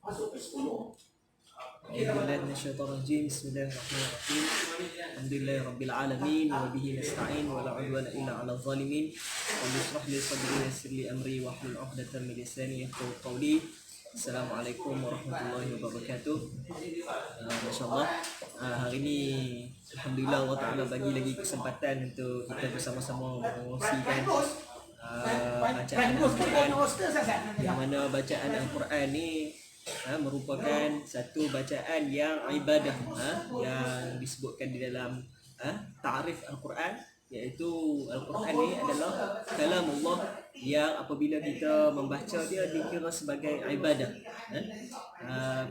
A'udzubillahi minasyaitonirrajim. Bismillahirrahmanirrahim. Alhamdulillahi rabbil alamin wa bihi nasta'in wa la 'udwana illa 'alal zalimin. Rabbi shrah li sadri wa yassir li amri wahlul 'uqdatam min lisani yafqahu qawli. Assalamualaikum warahmatullahi wabarakatuh. Masyaallah, hari ini alhamdulillah Allah Taala bagi lagi kesempatan untuk kita bersama-sama mengongsikan bacaan Al-Quran, yang mana bacaan Al-Quran ni merupakan satu bacaan yang ibadah, yang disebutkan di dalam ta'rif Al-Quran, iaitu Al-Quran ni adalah kalamullah yang apabila kita membaca dia dikira sebagai ibadah.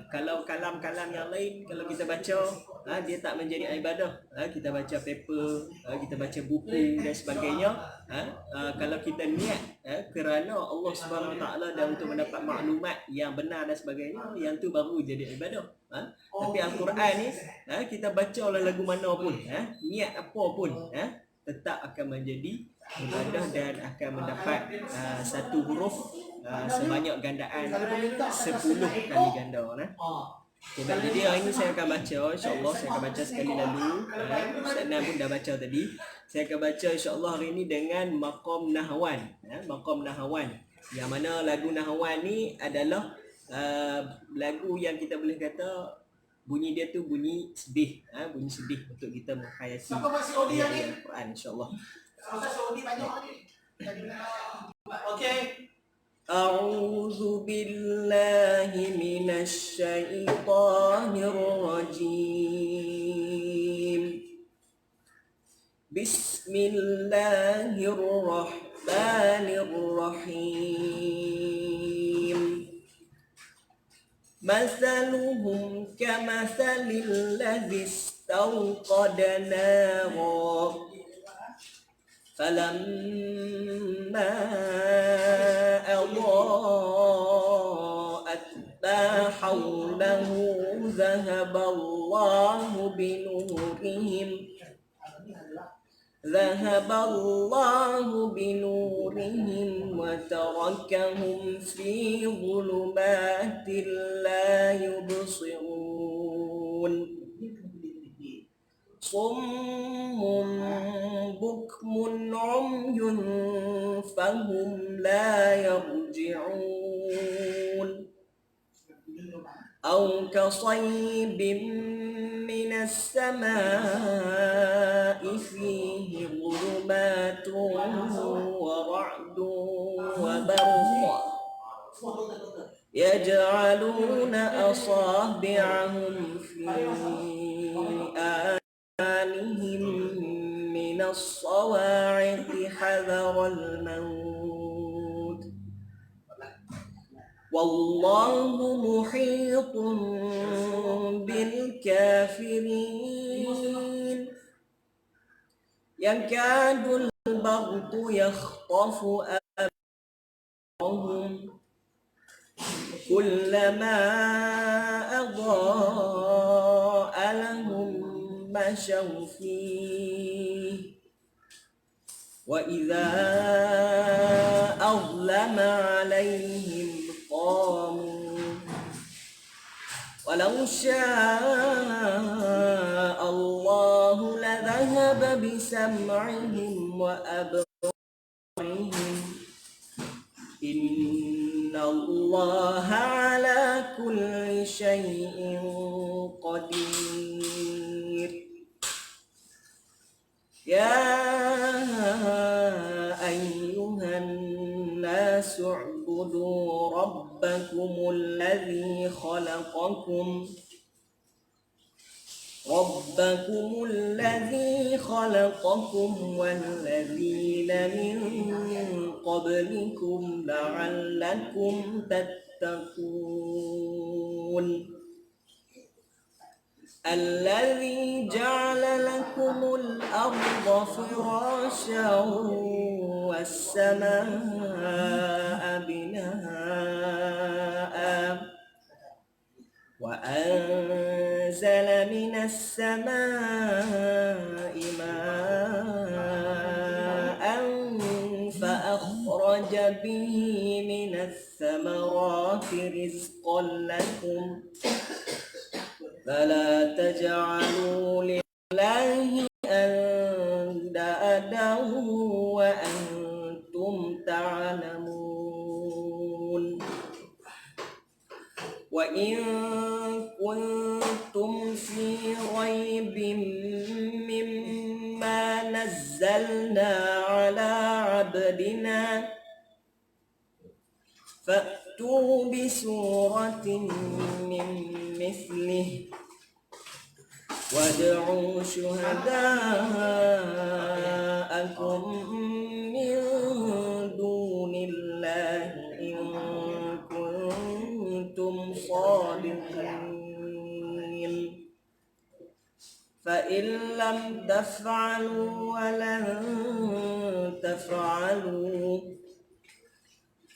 Kalau kalam-kalam yang lain kalau kita baca dia tak menjadi ibadah. Kita baca paper, kita baca buku dan sebagainya. Kalau kita niat kerana Allah Subhanahu Wa Taala dan untuk mendapat maklumat yang benar dan sebagainya, yang tu baru jadi ibadah. Tapi Al-Quran ni kita baca oleh lagu mana pun, niat apa pun, tetap akan menjadi ibadah dan akan mendapat satu huruf sebanyak gandaan 10 kali ganda. Okay, jadi hari ini saya akan baca, insyaAllah saya akan baca sekali lalu. Ustaz Nan pun dah baca tadi. Saya akan baca insyaAllah hari ini dengan maqam nahwan. Maqam nahwan, yang mana lagu nahwan ni adalah lagu yang kita boleh kata bunyi dia tu bunyi sedih, bunyi sedih untuk kita menghayati Al-Quran, insyaAllah. Okay. A'udzu billahi minasy syaithanir rajim. Bismillahirrahmanirrahim. Mathaluhum kamathalil ladzi istawqada nara falamma أضاءت ما حوله ذهب الله بنورهم وتركهم في ظلمات لا يبصرون صم بكم عمي فهم لا يرجعون أو كصيب من السماء فيه ظلمات ورعد وبرق يجعلون أصابعهم في آذانهم من الصواعق حذر الموت والله محيط بالكافرين يكاد البرق يخطف أبصارهم كلما أضاء لهم مشوا فيه وإذا أظلم عليهم قاموا ولو شاء الله لذهب بسمعهم وأبصارهم إن الله على كل شيء قدير يا أيها الناس اعبدوا ربكم الذي خلقكم والذين من قبلكم لعلكم تتقون الذي جعل لكم الأرض فراشا والسماء بناء وأنزل من السماء ماء فأخرج به من الثمرات رزقا لكم فلا تجعلوا لله أندادا وأنتم تعلمون وإن كنتم في ريب مما نزلنا على عبدنا فأتوا بسورة من مثله وادعوا شهداءكم من دون الله إن كنتم صادقين فإن لم تفعلوا ولن تفعلوا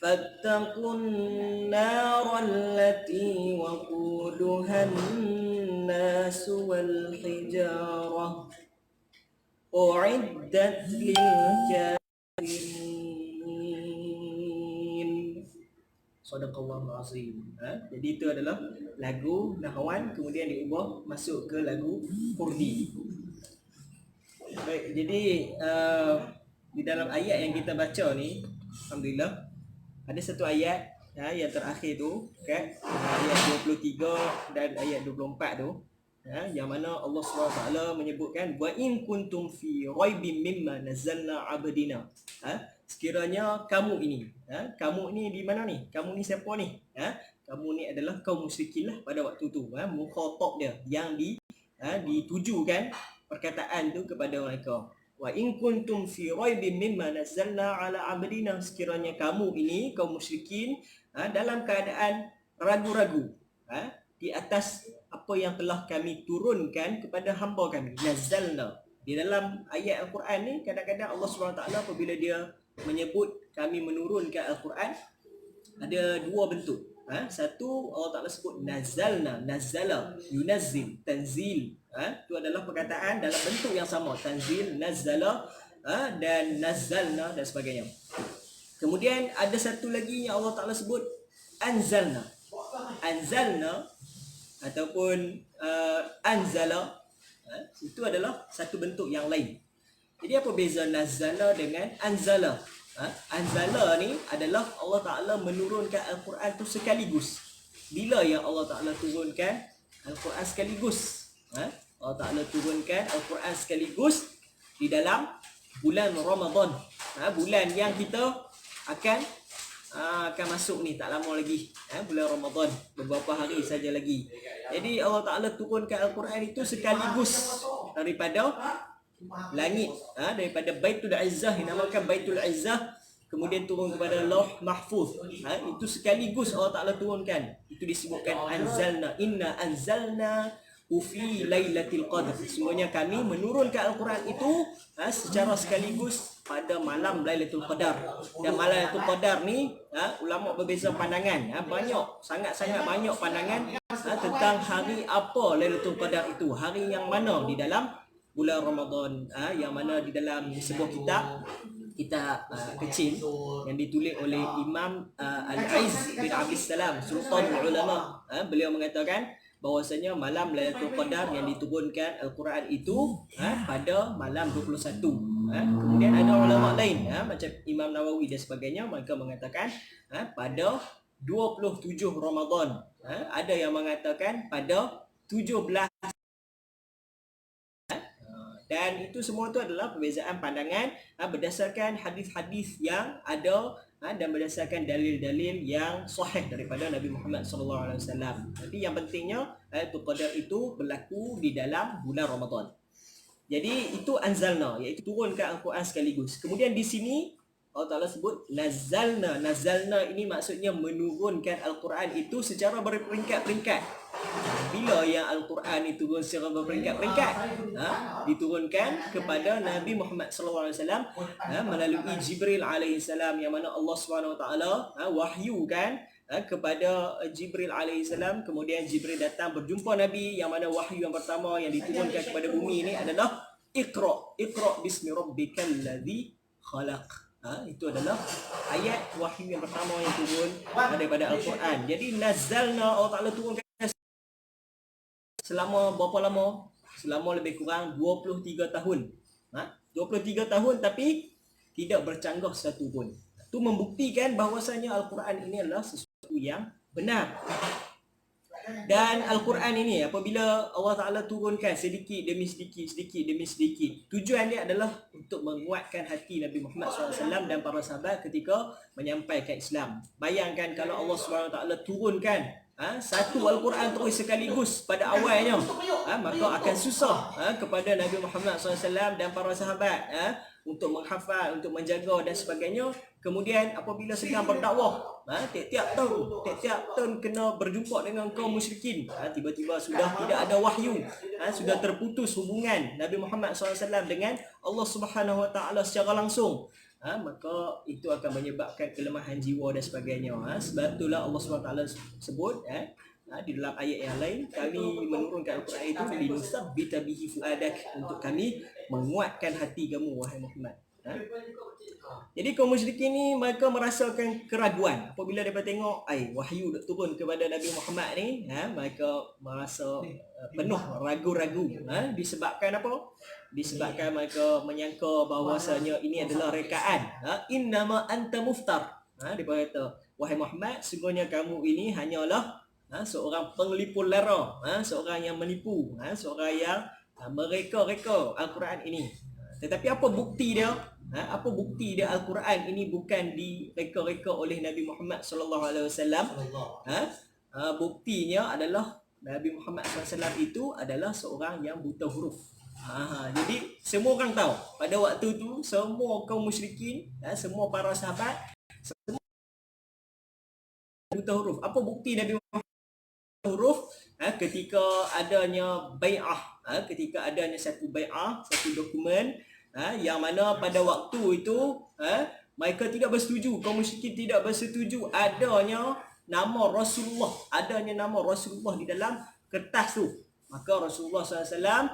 فاتقوا النار التي وقودها الناس والحجارة أعدت للكافرين. Sadaqallahul Azim. Jadi itu adalah lagu Nahwan kemudian diubah masuk ke lagu Kurdi. Baik, jadi di dalam ayat yang kita baca ni, alhamdulillah ada satu ayat yang terakhir tu kan, ayat 23 dan ayat 24 tu yang mana Allah SWT menyebutkan wa in kuntum fi raibim mimma nazzalna abdina. Sekiranya kamu ini di mana ni? Kamu ni siapa ni? Kamu ni adalah kaum musyrikin lah pada waktu tu. Mukhatab dia yang ditujukan perkataan tu kepada mereka. Wa in kuntum fi raibin mimma nazzalna ala abdina, sekiranya kamu ini kaum musyrikin dalam keadaan ragu-ragu di atas apa yang telah kami turunkan kepada hamba kami. Nazzalna di dalam ayat Al-Quran ni, kadang-kadang Allah SWT apabila dia menyebut kami menurunkan Al-Quran, ada dua bentuk. Satu, Allah Ta'ala sebut nazzalna, nazzala, yunazzil, tanzil. Itu adalah perkataan dalam bentuk yang sama, tanzil, nazzala dan nazzalna dan sebagainya. Kemudian ada satu lagi yang Allah Ta'ala sebut anzalna. Anzalna ataupun anzala, itu adalah satu bentuk yang lain. Jadi apa beza nazzala dengan anzala? Anzala ni adalah Allah Ta'ala menurunkan Al-Quran tu sekaligus. Bila yang Allah Ta'ala turunkan Al-Quran sekaligus? Allah Ta'ala turunkan Al-Quran sekaligus di dalam bulan Ramadan, bulan yang kita akan masuk ni tak lama lagi, bulan Ramadan, beberapa hari saja lagi. Jadi Allah Ta'ala turunkan Al-Quran itu sekaligus daripada langit, daripada Baitul Izzah, dinamakan Baitul Izzah, kemudian turun kepada Lauh Mahfuz. Itu sekaligus Allah Ta'ala turunkan. Itu disebutkan anzalna, inna anzalna fi lailatul qadr. Sesungguhnya kami menurunkan Al-Quran itu secara sekaligus pada malam Lailatul Qadar. Dan malam Lailatul Qadar ni ulama berbeza pandangan, sangat-sangat banyak pandangan tentang hari apa Lailatul Qadar itu, hari yang mana di dalam bulan Ramadan, yang mana di dalam sebuah kitab kecil yang ditulis oleh Imam Al-Aiz bin Abdul Salam, Sultan Ulama, beliau mengatakan bahwasanya malam Lailatul Qadar yang diturunkan Al-Quran itu pada malam 21. Kemudian ada ulama lain macam Imam Nawawi dan sebagainya, mereka mengatakan pada 27 Ramadan. Ada yang mengatakan pada 17. Dan itu semua itu adalah perbezaan pandangan berdasarkan hadis-hadis yang ada dan berdasarkan dalil-dalil yang sahih daripada Nabi Muhammad SAW. Tapi yang pentingnya Lailatul Qadar itu berlaku di dalam bulan Ramadan. Jadi itu anzalna, iaitu turunkan Al-Quran sekaligus. Kemudian di sini Allah Ta'ala sebut nazzalna. Nazzalna ini maksudnya menurunkan Al-Quran itu secara berperingkat-peringkat. Bila yang Al-Quran itu turun secara berperingkat-peringkat, diturunkan kepada Nabi Muhammad SAW melalui Jibril alaihissalam, yang mana Allah SWT wahyukan kepada Jibril alaihissalam. Kemudian Jibril datang berjumpa Nabi, yang mana wahyu yang pertama yang diturunkan kepada bumi ini adalah Iqra bismi rabbikal ladzi khalaq. Itu adalah ayat wahyu yang pertama yang turun daripada Al-Quran. Jadi nazalna, Allah Ta'ala turunkan selama berapa lama? Selama lebih kurang 23 tahun. 23 tahun tapi tidak bercanggah satu pun. Itu membuktikan bahawasanya Al-Quran ini adalah sesuatu yang benar. Dan Al-Quran ini apabila Allah Ta'ala turunkan sedikit demi sedikit, sedikit demi sedikit, tujuan dia adalah untuk menguatkan hati Nabi Muhammad SAW dan para sahabat ketika menyampaikan Islam. Bayangkan kalau Allah SWT turunkan satu Al-Quran terus sekaligus pada awalnya, maka akan susah kepada Nabi Muhammad SAW dan para sahabat untuk menghafal, untuk menjaga dan sebagainya. Kemudian apabila sedang berdakwah, tiap-tiap tahun kena berjumpa dengan kaum musyrikin, tiba-tiba sudah tidak ada wahyu, sudah terputus hubungan Nabi Muhammad SAW dengan Allah Subhanahu Wa Taala secara langsung, maka itu akan menyebabkan kelemahan jiwa dan sebagainya. Sebab itulah Allah Subhanahu Wa Taala sebut di dalam ayat yang lain, kami menurunkan Al-Quran itu linusabbita bihi fuadak, untuk kami menguatkan hati kamu wahai Muhammad. Jadi kaum musyrikin ni mereka merasakan keraguan apabila mereka tengok wahyu turun kepada Nabi Muhammad ni, mereka merasa penuh ragu-ragu. Disebabkan apa? Disebabkan mereka menyangka bahawasanya ini adalah rekaan. Innama anta muftar. Dia kata, wahai Muhammad, sungguhnya kamu ini hanyalah seorang penglipu lara, seorang yang menipu, seorang yang mereka-reka Al-Quran ini. Tetapi apa bukti dia? Apa bukti dia Al-Quran ini bukan direka-reka oleh Nabi Muhammad SAW? Buktinya adalah Nabi Muhammad SAW itu adalah seorang yang buta huruf. Jadi semua orang tahu pada waktu itu, semua kaum musyrikin, semua para sahabat, semua buta huruf. Apa bukti Nabi Muhammad huruf? Ketika adanya bai'ah, ketika adanya satu bai'ah, satu dokumen, yang mana pada waktu itu mereka tidak bersetuju, kaum musyrikin tidak bersetuju adanya nama Rasulullah, di dalam kertas tu. Maka Rasulullah SAW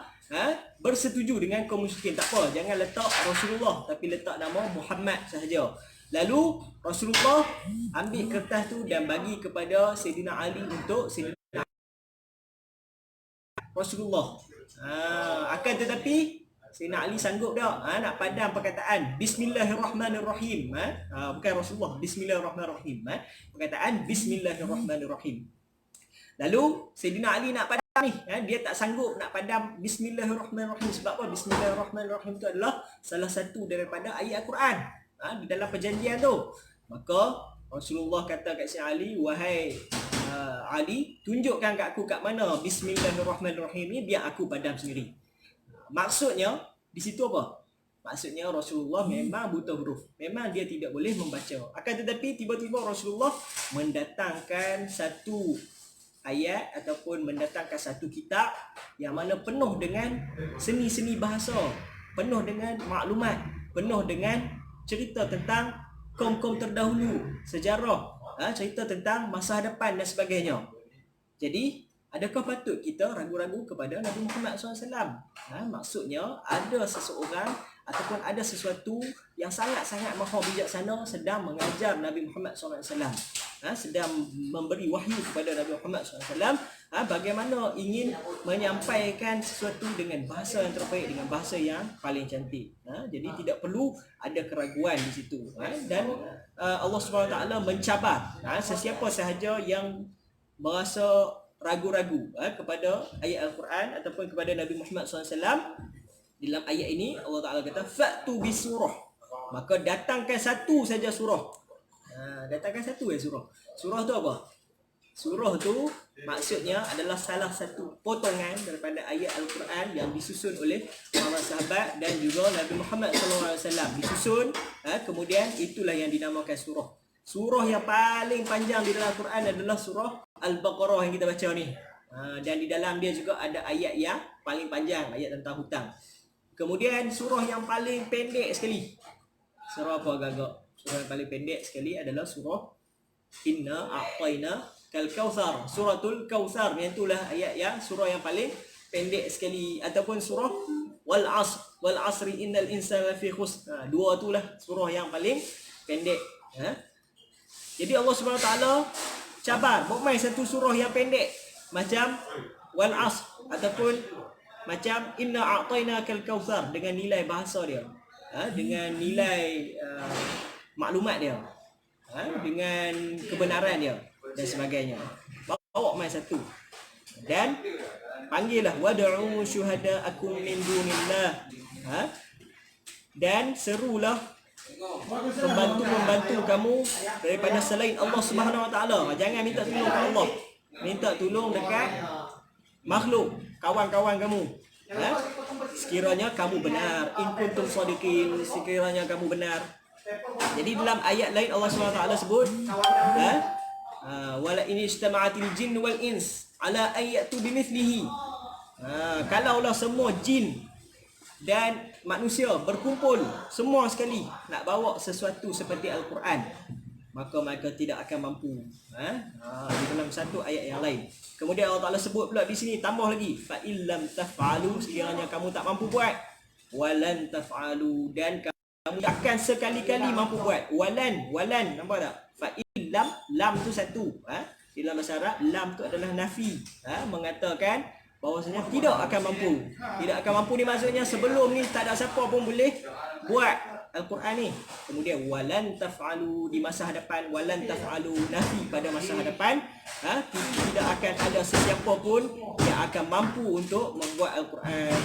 bersetuju dengan kaum musyrikin, tak apa, jangan letak Rasulullah tapi letak nama Muhammad sahaja. Lalu Rasulullah ambil kertas tu dan bagi kepada Sayyidina Ali untuk Sayyidina Rasulullah. Akan tetapi Sayyidina Ali sanggup tak nak padam perkataan Bismillahirrahmanirrahim. Bukan Rasulullah, Bismillahirrahmanirrahim. Perkataan Bismillahirrahmanirrahim. Lalu Sayyidina Ali nak padam ni, dia tak sanggup nak padam Bismillahirrahmanirrahim. Sebab apa? Bismillahirrahmanirrahim itu adalah salah satu daripada ayat Al-Quran di dalam perjanjian tu. Maka Rasulullah kata kat Sayyidina Ali, wahai Ali, tunjukkan kat aku kat mana Bismillahirrahmanirrahim ni, biar aku padam sendiri. Maksudnya di situ apa? Maksudnya Rasulullah memang buta huruf, memang dia tidak boleh membaca. Akan tetapi tiba-tiba Rasulullah mendatangkan satu ayat ataupun mendatangkan satu kitab yang mana penuh dengan seni-seni bahasa, penuh dengan maklumat, penuh dengan cerita tentang kaum-kaum terdahulu, sejarah, cerita tentang masa depan dan sebagainya. Jadi adakah patut kita ragu-ragu kepada Nabi Muhammad SAW? Maksudnya ada seseorang ataupun ada sesuatu yang sangat-sangat maha bijaksana sedang mengajar Nabi Muhammad SAW, sedang memberi wahyu kepada Nabi Muhammad SAW, bagaimana ingin menyampaikan sesuatu dengan bahasa yang terbaik, dengan bahasa yang paling cantik. Jadi tidak perlu ada keraguan di situ. Dan Allah SWT mencabar sesiapa sahaja yang merasa ragu-ragu kepada ayat Al-Quran ataupun kepada Nabi Muhammad SAW. Dalam ayat ini Allah Ta'ala kata fa'tu bisurah, maka datangkan satu saja surah. Datangkan satu surah. Surah tu apa? Surah tu maksudnya adalah salah satu potongan daripada ayat Al-Quran yang disusun oleh para sahabat dan juga Nabi Muhammad SAW. Disusun, kemudian itulah yang dinamakan surah. Surah yang paling panjang di dalam Al-Quran adalah surah Al-Baqarah yang kita baca ni. Dan di dalam dia juga ada ayat yang paling panjang, ayat tentang hutang. Kemudian surah yang paling pendek sekali, surah apa agak-agak? Surah yang paling pendek sekali adalah surah Inna A'tayna Kal Kautsar, Suratul Kautsar. Yang itulah ayat yang surah yang paling pendek sekali, ataupun surah Wal Asr. wal 'asri innal insana lafi khusr. Dua itulah surah yang paling pendek. Jadi Allah Subhanahu taala cabar buat main satu surah yang pendek macam wal 'asr ataupun macam inna a'tainakal kautsar dengan nilai bahasa dia. Dengan nilai maklumat dia. Dengan kebenaran dia dan sebagainya. Bawa main satu. Dan panggillah wad'u syuhada'akum min dunillah. Dan serulah pembantu-pembantu kamu daripada selain Allah Subhanahu Wa Taala. Jangan minta tolong ke Allah. Minta tolong dekat makhluk, kawan-kawan kamu. Sekiranya kamu benar, in kuntum shadiqin, sekiranya kamu benar. Jadi dalam ayat lain Allah Subhanahu Wa Taala sebut, wala in istama'atil jin wal ins ala ayatu bimithlihi. Kalaulah semua jin dan manusia berkumpul semua sekali nak bawa sesuatu seperti Al-Quran, maka mereka tidak akan mampu. Di dalam satu ayat yang lain. Kemudian Allah Ta'ala sebut pula di sini, tambah lagi, fa illam taf'alu, sekiranya kamu tak mampu buat, walan taf'alu, dan kamu takkan sekali-kali mampu buat. Walan, nampak tak? Fa illam, lam tu satu. Di dalam bahasa Arab, lam tu adalah nafi, mengatakan bahawasanya tidak akan mampu. Tidak akan mampu ni maksudnya sebelum ni tak ada siapa pun boleh buat Al-Quran ni. Kemudian walan taf'alu, di masa hadapan, walan taf'alu, nafi pada masa hadapan, tidak akan ada sesiapa pun yang akan mampu untuk membuat Al-Quran.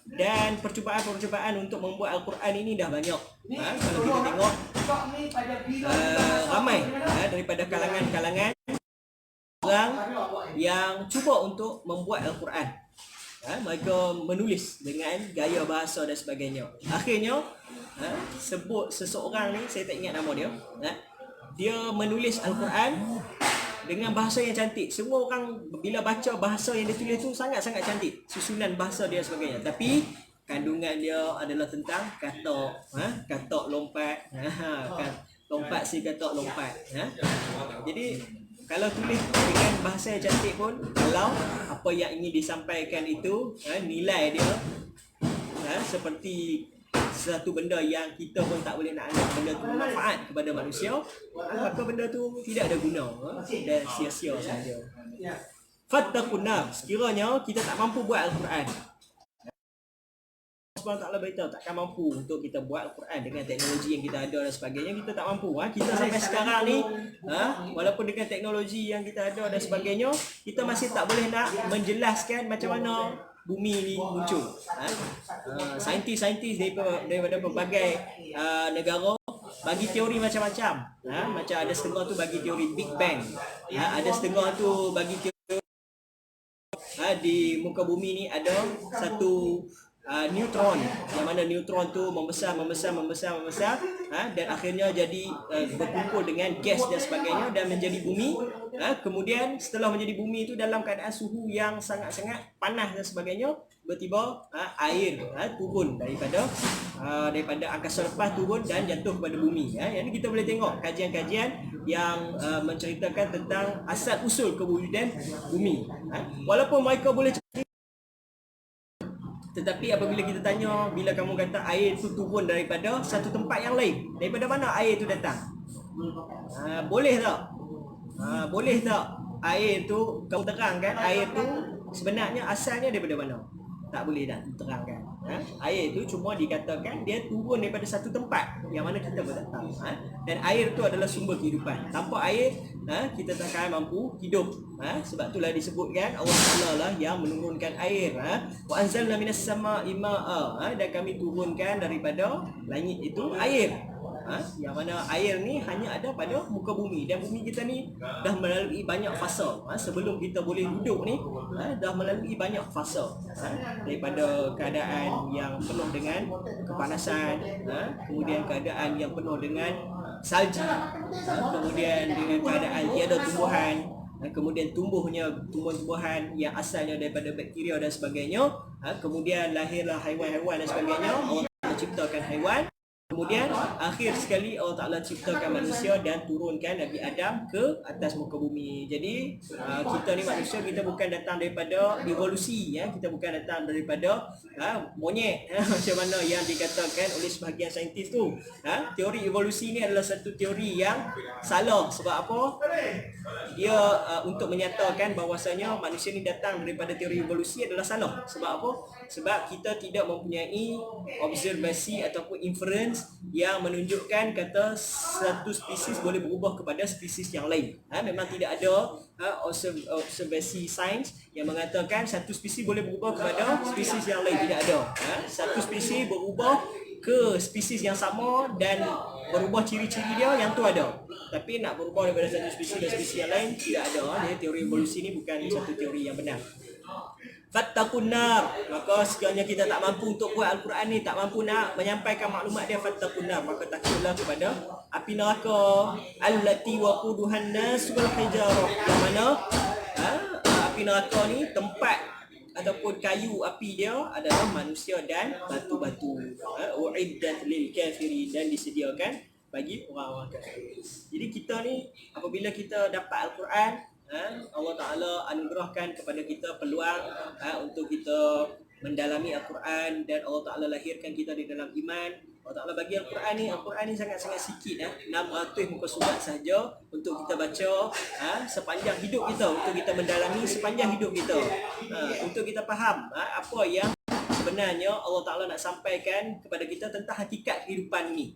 Dan percubaan-percubaan untuk membuat Al-Quran ini dah banyak. Kalau kita tengok ramai daripada kalangan-kalangan orang yang cuba untuk membuat Al-Quran. Mereka menulis dengan gaya bahasa dan sebagainya. Akhirnya sebut seseorang ni, saya tak ingat nama dia, dia menulis Al-Quran dengan bahasa yang cantik. Semua orang bila baca bahasa yang dia tulis tu sangat-sangat cantik, susunan bahasa dia sebagainya. Tapi kandungan dia adalah tentang katok, katok lompat, lompat si katok lompat. Jadi kalau tulis dengan bahasa yang cantik pun, kalau apa yang ingin disampaikan itu nilai dia seperti sesuatu benda yang kita pun tak boleh nak anggap benda tu bermanfaat kepada manusia, maka benda tu tidak ada guna dan sia-sia saja. Fattaqun nar, sekiranya kita tak mampu buat Al-Quran, Allah SWT beritahu takkan mampu untuk kita buat Al-Quran dengan teknologi yang kita ada dan sebagainya. Kita tak mampu. Kita sampai sekarang ni, walaupun dengan teknologi yang kita ada dan sebagainya, kita masih tak boleh nak menjelaskan macam mana bumi ni muncul. Saintis-saintis daripada berbagai negara bagi teori macam-macam. Macam ada setengah tu bagi teori Big Bang, ada setengah tu bagi teori di muka bumi ni ada satu neutron, yang mana neutron tu membesar dan akhirnya jadi berkumpul dengan gas dan sebagainya dan menjadi bumi. Kemudian setelah menjadi bumi itu dalam keadaan suhu yang sangat-sangat panas dan sebagainya, tiba-tiba air turun daripada angkasa lepas, turun dan jatuh kepada bumi. Jadi kita boleh tengok kajian-kajian yang menceritakan tentang asal usul kewujudan bumi. Walaupun mereka boleh cerita, tetapi apabila kita tanya, bila kamu kata air itu turun daripada satu tempat yang lain, daripada mana air itu datang? Boleh tak? Boleh tak air tu kamu terangkan air tu sebenarnya asalnya daripada mana? Tak boleh tak terangkan. Air itu cuma dikatakan dia turun daripada satu tempat yang mana kita pun tak tahu. Dan air itu adalah sumber kehidupan. Tanpa air kita tak akan mampu hidup. Sebab itulah disebutkan Allah Taala lah yang menurunkan air. Wa anzalna minas sama'i ma'a, dan kami turunkan daripada langit itu air. Yang mana air ni hanya ada pada muka bumi, dan bumi kita ni dah melalui banyak fasa. Sebelum kita boleh hidup ni dah melalui banyak fasa, daripada keadaan yang penuh dengan kepanasan, kemudian keadaan yang penuh dengan salji, kemudian dengan keadaan tiada tumbuhan, kemudian tumbuhnya tumbuhan yang asalnya daripada bakteria dan sebagainya, kemudian lahirlah haiwan-haiwan dan sebagainya. Allah ciptakan haiwan Kemudian akhir sekali Allah Ta'ala ciptakan manusia dan turunkan Nabi Adam ke atas muka bumi. Jadi kita ni manusia, kita bukan datang daripada evolusi, ya. Kita bukan datang daripada monyet, macam mana yang dikatakan oleh sebahagian saintis tu. Teori evolusi ni adalah satu teori yang salah. Sebab apa? Dia untuk menyatakan bahawasanya manusia ni datang daripada teori evolusi adalah salah. Sebab apa? Sebab kita tidak mempunyai observasi ataupun inference yang menunjukkan kata satu spesies boleh berubah kepada spesies yang lain. Memang tidak ada observasi sains yang mengatakan satu spesies boleh berubah kepada spesies yang lain. Tidak ada. Satu spesies berubah ke spesies yang sama dan berubah ciri-ciri dia, yang tu ada. Tapi nak berubah daripada satu spesies ke spesies yang lain tidak ada. Jadi teori evolusi ni bukan satu teori yang benar. Fattaqun nar, maka sekiranya kita tak mampu untuk buat Al-Quran ni, tak mampu nak menyampaikan maklumat dia, fattaqun nar, maka takutlah kepada api neraka allati waquduhan nas wal hijarah, yang mana api neraka ni tempat ataupun kayu api dia adalah manusia dan batu-batu. Uiddat lil kafirin, dan disediakan bagi orang-orang kafir. Jadi kita ni apabila kita dapat Al-Quran, Allah Ta'ala anugerahkan kepada kita peluang untuk kita mendalami Al-Quran, dan Allah Ta'ala lahirkan kita di dalam iman. Allah Ta'ala bagi Al-Quran ni sangat-sangat sikit, 600 muka surat sahaja untuk kita baca sepanjang hidup kita, untuk kita mendalami sepanjang hidup kita, untuk kita faham apa yang sebenarnya Allah Ta'ala nak sampaikan kepada kita tentang hakikat kehidupan ni.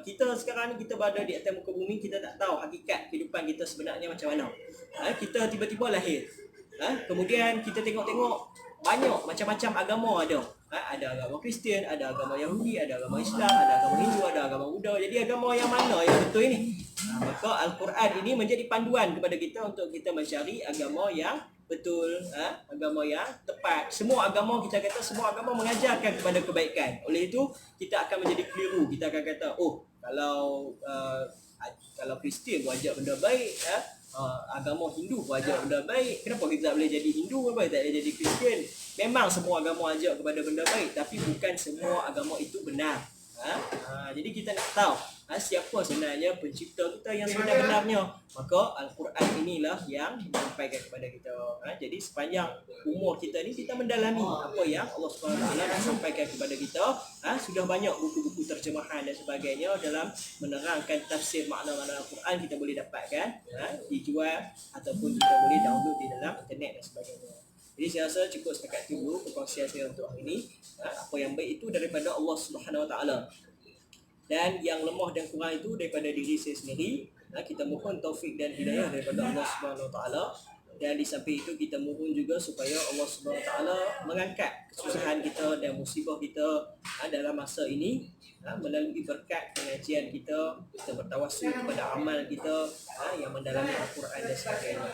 Kita sekarang ni kita berada di atas muka bumi, kita tak tahu hakikat kehidupan kita sebenarnya macam mana. Kita tiba-tiba lahir, kemudian kita tengok-tengok banyak macam-macam agama ada. Ada agama Kristian, ada agama Yahudi, ada agama Islam, ada agama Hindu, ada agama Buddha. Jadi agama yang mana yang betul ini? Maka Al-Quran ini menjadi panduan kepada kita untuk kita mencari agama yang betul, agama yang tepat. Semua agama, kita kata semua agama mengajarkan kepada kebaikan. Oleh itu kita akan menjadi keliru. Kita akan kata, oh, kalau Kristian buat benda baik, agama Hindu pun ajar benda baik, kenapa kita tak boleh jadi Hindu, kenapa tak boleh jadi Kristian? Memang semua agama ajar kepada benda baik, tapi bukan semua agama itu benar. Jadi kita nak tahu siapa sebenarnya pencipta kita yang sebenar-benarnya. Maka Al-Quran inilah yang menyampaikan kepada kita. Jadi sepanjang umur kita ni, kita mendalami apa yang Allah SWT nak sampaikan kepada kita. Sudah banyak buku-buku terjemahan dan sebagainya dalam menerangkan tafsir makna-makna Al-Quran, kita boleh dapatkan, dijual ataupun kita boleh download di dalam internet dan sebagainya. Jadi saya rasa cukup setakat itu dulu perkongsian saya untuk hari ini. Apa yang baik itu daripada Allah Subhanahu Wa Taala, dan yang lemah dan kurang itu daripada diri saya sendiri. Kita mohon taufik dan hidayah daripada Allah Subhanahu Wa Taala, dan di samping itu kita mohon juga supaya Allah Subhanahu Wa Taala mengangkat kesusahan kita dan musibah kita dalam masa ini, melalui berkat pengajian kita bertawassul kepada amal kita yang mendalami Al-Quran dan sebagainya.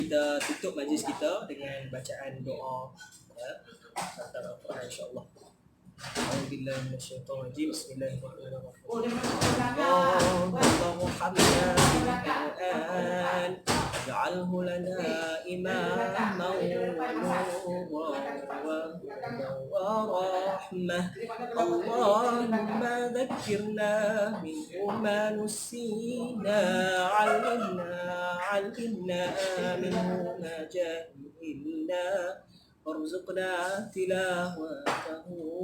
Kita tutup majlis kita dengan bacaan doa khatam Al-Quran, insya-Allah. A'udzubillahi minasyaitonirrajim. Bismillahirrahmanirrahim. Allahumma Muhammadan Qur'an ij'alhu lana imaman wa rahmah. Allahumma dhakkirna minhu ma nusina 'allimna minhu ma jahilna warzuqna tilawatahu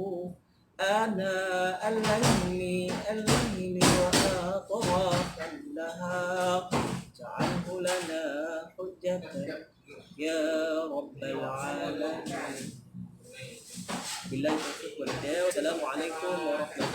آناء الليل وأطراف النهار اجعله لنا حجة يا رب العالمين. بالله التوفيق والهداية. والسلام عليكم ورحمة الله.